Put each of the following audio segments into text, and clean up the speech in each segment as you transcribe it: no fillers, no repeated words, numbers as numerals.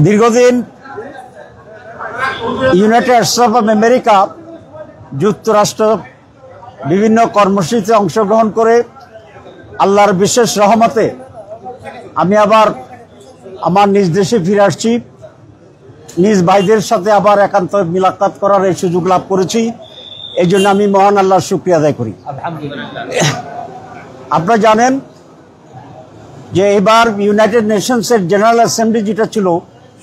দীর্ঘদিন United states of America যুক্তরাষ্ট্র বিভিন্ন কর্মসূচিতে অংশগ্রহণ করে আল্লাহর বিশেষ রহমতে আমি আবার আমার নিজ দেশে ফিরে আসছি। নিজ ভাইদের সাথে আবার একান্ত মুলাকাত করার এই সুযোগ লাভ করেছি। এই জন্য আমি মহান আল্লাহর শুকরিয়া আদায় করি। আপনারা জানেন যে এবার ইউনাইটেড নেশনসের জেনারেল অ্যাসেম্বলি যেটা ছিল,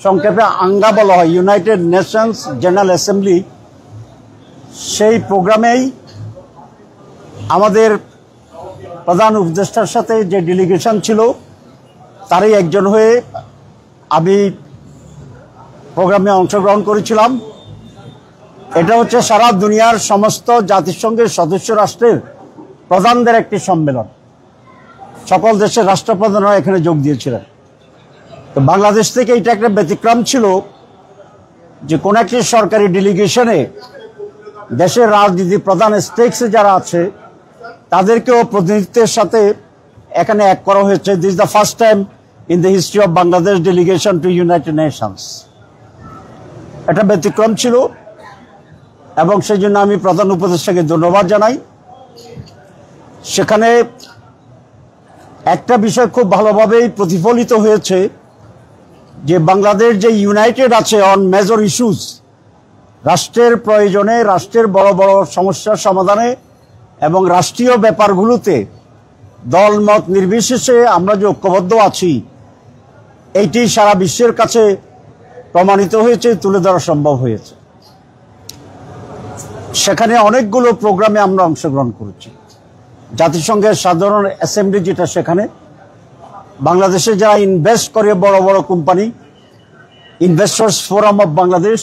সংক্ষেপে আঙ্গা বলা হয়, ইউনাইটেড নেশনস জেনারেল অ্যাসেম্বলি, সেই প্রোগ্রামেই আমাদের প্রধান উপদেষ্টার সাথে যে ডেলিগেশন ছিল তারই একজন হয়ে আমি প্রোগ্রামে অংশগ্রহণ করেছিলাম। এটা হচ্ছে সারা দুনিয়ার সমস্ত জাতিসংঘের সদস্য রাষ্ট্রের প্রধানদের একটি সম্মেলন। সকল দেশের রাষ্ট্রপ্রধানরা এখানে যোগ দিয়েছিলেন। তো বাংলাদেশ থেকে এটা একটা ব্যতিক্রম ছিল যে কোন একটি সরকারি ডেলিগেশনে দেশের রাজনীতি প্রধান স্টেকসে যারা আছে তাদেরকেও প্রতিনিধিত্বের সাথে এখানে এক করা হয়েছে। This is the first time in the history of Bangladesh delegation to United Nations. এটা ব্যতিক্রম ছিল এবং সেই জন্য আমি প্রধান উপদেষ্টাকে ধন্যবাদ জানাই। সেখানে একটা বিষয় খুব ভালোভাবেই প্রতিফলিত হয়েছে যে বাংলাদেশ যে ইউনাইটেড আছে অন মেজর ইস্যুস, রাষ্ট্রের প্রয়োজনে, রাষ্ট্রের বড় বড় সমস্যার সমাধানে এবং রাষ্ট্রীয় ব্যাপারগুলোতে দলমত নির্বিশেষে আমরা যে ঐক্যবদ্ধ আছি, এইটি সারা বিশ্বের কাছে প্রমাণিত হয়েছে, তুলে ধরা সম্ভব হয়েছে। সেখানে অনেকগুলো প্রোগ্রামে আমরা অংশগ্রহণ করেছি। জাতিসংঘের সাধারণ অ্যাসেম্বলি যেটা, সেখানে বাংলাদেশে যারা ইনভেস্ট করে বড় বড় company, investors forum of Bangladesh,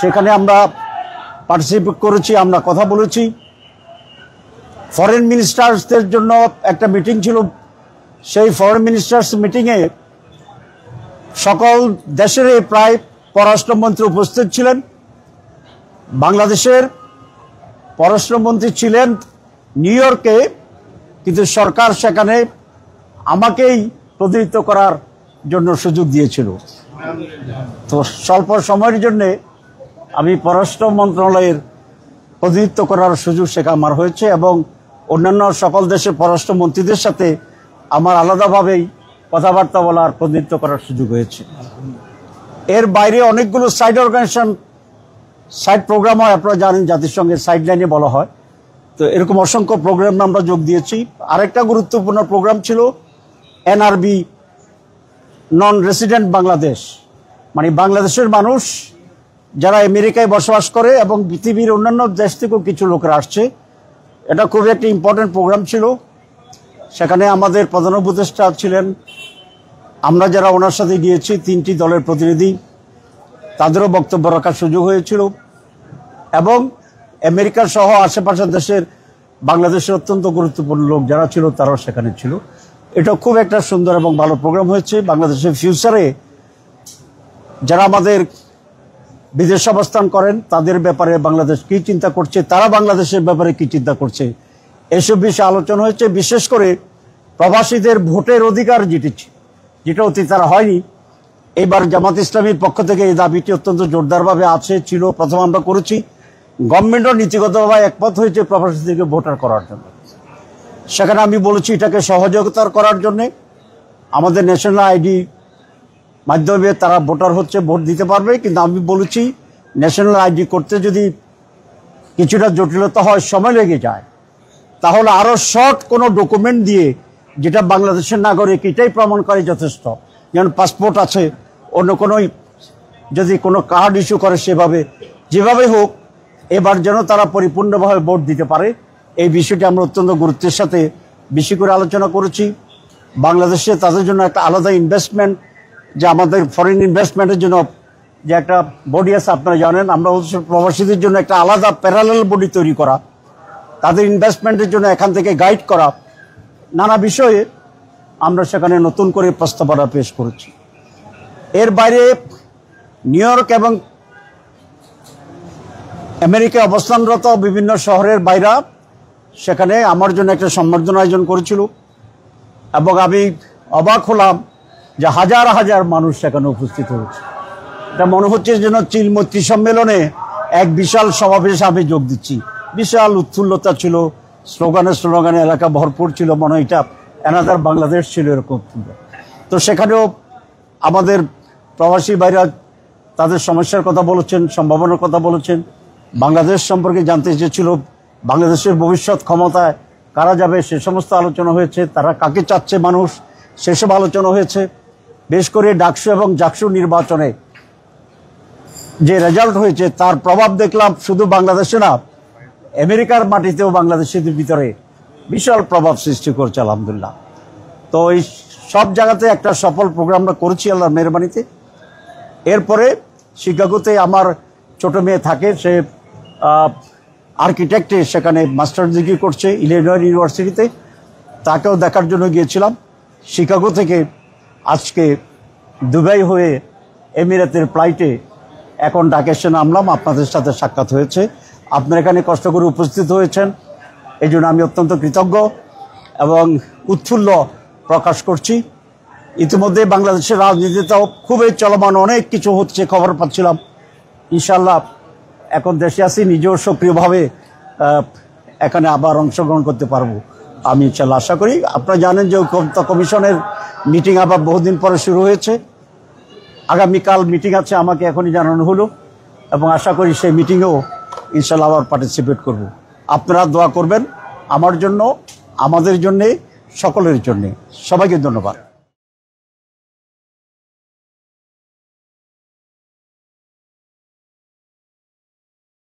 সেখানে আমরা পার্টিসিপেট করেছি, আমরা কথা বলেছি। ফরেন মিনিস্টার্সদের জন্য একটা মিটিং ছিল, সেই ফরেন মিনিস্টার্স মিটিংয়ে সকল দেশের প্রায় পররাষ্ট্রমন্ত্রী উপস্থিত ছিলেন। বাংলাদেশের পররাষ্ট্রমন্ত্রী ছিলেন নিউ ইয়র্কে, কিন্তু সরকার সেখানে আমাকেই প্রতিনিধিত্ব করার জন্য সুযোগ দিয়েছিল। তো স্বল্প সময়ের জন্যে আমি পররাষ্ট্র মন্ত্রণালয়ের প্রতিনিধিত্ব করার সুযোগ সেখানে আমার হয়েছে এবং অন্যান্য সকল দেশের পররাষ্ট্রমন্ত্রীদের সাথে আমার আলাদাভাবেই কথাবার্তা বলার, প্রতিনিধিত্ব করার সুযোগ হয়েছে। এর বাইরে অনেকগুলো সাইড অর্গানাইজেশন, সাইড প্রোগ্রাম হয়, আপনারা জানেন জাতিসংঘের সাইড লাইনে বলা হয়। তো এরকম অসংখ্য প্রোগ্রামে আমরা যোগ দিয়েছি। আরেকটা গুরুত্বপূর্ণ প্রোগ্রাম ছিল এনআরবি, নন রেসিডেন্ট বাংলাদেশ, মানে বাংলাদেশের মানুষ যারা আমেরিকায় বসবাস করে এবং পৃথিবীর অন্যান্য দেশ থেকেও কিছু লোকেরা আসছে। এটা খুবই একটি ইম্পর্টেন্ট প্রোগ্রাম ছিল। সেখানে আমাদের প্রধান উপদেষ্টা ছিলেন, আমরা যারা ওনার সাথে গিয়েছি 3টি দলের প্রতিনিধি, তাদেরও বক্তব্য রাখার সুযোগ হয়েছিল এবং আমেরিকা সহ আশেপাশের দেশের বাংলাদেশের অত্যন্ত গুরুত্বপূর্ণ লোক যারা ছিল তারাও সেখানে ছিল। এটা খুব একটা সুন্দর এবং ভালো প্রোগ্রাম হয়েছে। বাংলাদেশের ফিউচারে যারা আমাদের বিদেশে অবস্থান করেন তাদের ব্যাপারে বাংলাদেশ কি চিন্তা করছে, তারা বাংলাদেশের ব্যাপারে কি চিন্তা করছে, এসব বিষয়ে আলোচনা হয়েছে। বিশেষ করে প্রবাসীদের ভোটের অধিকার যেটা অতীতে তারা হয়নি, এবার জামাত ইসলামীর পক্ষ থেকে এই দাবিটি অত্যন্ত জোরদারভাবে আছে, ছিল। প্রথম আমরা করেছি, গভর্নমেন্টও নীতিগতভাবে একমত হয়েছে প্রবাসীদেরকে ভোটার করার জন্য। সেখানে আমি বলেছি এটাকে সহযোগিতা করার জন্যে আমাদের ন্যাশনাল আইডি মাধ্যমে তারা ভোটার হচ্ছে, ভোট দিতে পারবে। কিন্তু আমি বলেছি ন্যাশনাল আইডি করতে যদি কিছুটা জটিলতা হয়, সময় লেগে যায়, তাহলে আরও শর্ট কোনো ডকুমেন্ট দিয়ে যেটা বাংলাদেশের নাগরিক এটাই প্রমাণ করে যথেষ্ট, যেমন পাসপোর্ট আছে, অন্য কোনো যদি কোনো কার্ড ইস্যু করে যেভাবে হোক এবার যেন তারা পরিপূর্ণভাবে ভোট দিতে পারে। এই বিষয়টি আমরা অত্যন্ত গুরুত্বের সাথে বেশি করে আলোচনা করেছি। বাংলাদেশে তাদের জন্য একটা আলাদা ইনভেস্টমেন্ট, যে আমাদের ফরেন ইনভেস্টমেন্টের জন্য যে একটা বডি আছে, আপনারা জানেন, আমরা প্রবাসীদের জন্য একটা আলাদা প্যারালাল বডি তৈরি করা, তাদের ইনভেস্টমেন্টের জন্য এখান থেকে গাইড করা, নানা বিষয়ে আমরা সেখানে নতুন করে প্রস্তাবনা পেশ করেছি। এর বাইরে নিউ ইয়র্ক এবং আমেরিকায় অবস্থানরত বিভিন্ন শহরের বাইরা সেখানে আমার জন্য একটা সম্বর্ধনা আয়োজন করেছিল এবং আমি অবাক হলাম যে হাজার হাজার মানুষ সেখানে উপস্থিত হয়েছে। এটা মনে হচ্ছে যেন চিলমৈত্রী সম্মেলনে এক বিশাল সমাবেশে আমি যোগ দিচ্ছি। বিশাল উৎফুল্লতা ছিল, স্লোগানে এলাকা ভরপুর ছিল, মনে হয় এটা অ্যানাদার বাংলাদেশ ছিল, এরকম ছিল। তো সেখানেও আমাদের প্রবাসী ভাইরা তাদের সমস্যার কথা বলেছেন, সম্ভাবনার কথা বলেছেন, বাংলাদেশ সম্পর্কে জানতে চেয়েছিল, বাংলাদেশের ভবিষ্যৎ ক্ষমতায় কারা যাবে সে সমস্ত আলোচনা হয়েছে, তারা কাকে চাচ্ছে মানুষ সেসব আলোচনা হয়েছে। বেশ করে ডাকসু এবং জাকসু নির্বাচনে যে রেজাল্ট হয়েছে তার প্রভাব দেখলাম শুধু বাংলাদেশে না, আমেরিকার মাটিতেও বাংলাদেশের ভিতরে বিশাল প্রভাব সৃষ্টি করছে আলহামদুলিল্লাহ। তো এই সব জায়গাতে একটা সফল প্রোগ্রাম আমরা করেছি আল্লাহর মেহরবানিতে। এরপরে শিকাগোতে আমার ছোট মেয়ে থাকে, সে আর্কিটেক্টে সেখানে মাস্টার ডিগ্রি করছে ইলিনয় ইউনিভার্সিটিতে, তাকেও দেখার জন্য গিয়েছিলাম। শিকাগো থেকে আজকে দুবাই হয়ে এমিরাতের ফ্লাইটে এখন ঢাকা এসে নামলাম, আপনাদের সাথে সাক্ষাৎ হয়েছে। আপনারা এখানে কষ্ট করে উপস্থিত হয়েছেন, এই জন্য আমি অত্যন্ত কৃতজ্ঞ এবং উৎফুল্ল প্রকাশ করছি। ইতিমধ্যে বাংলাদেশের রাজনীতিতেও খুবই চলমান, অনেক কিছু হচ্ছে, খবর পাচ্ছিলাম। ইনশাল্লাহ এখন দেশে আছি, নিজেও সক্রিয়ভাবে এখানে আবার অংশগ্রহণ করতে পারবো আমি ইনশাল্লাহ আশা করি। আপনারা জানেন যে কমিশনের মিটিং আবার বহুদিন পরে শুরু হয়েছে। আগামীকাল মিটিং আছে, আমাকে এখনই জানানো হলো, এবং আশা করি সেই মিটিংয়েও ইনশাল্লাহ আবার পার্টিসিপেট করব। আপনারা দোয়া করবেন আমার জন্য, আমাদের জন্যে, সকলের জন্যে। সবাইকে ধন্যবাদ।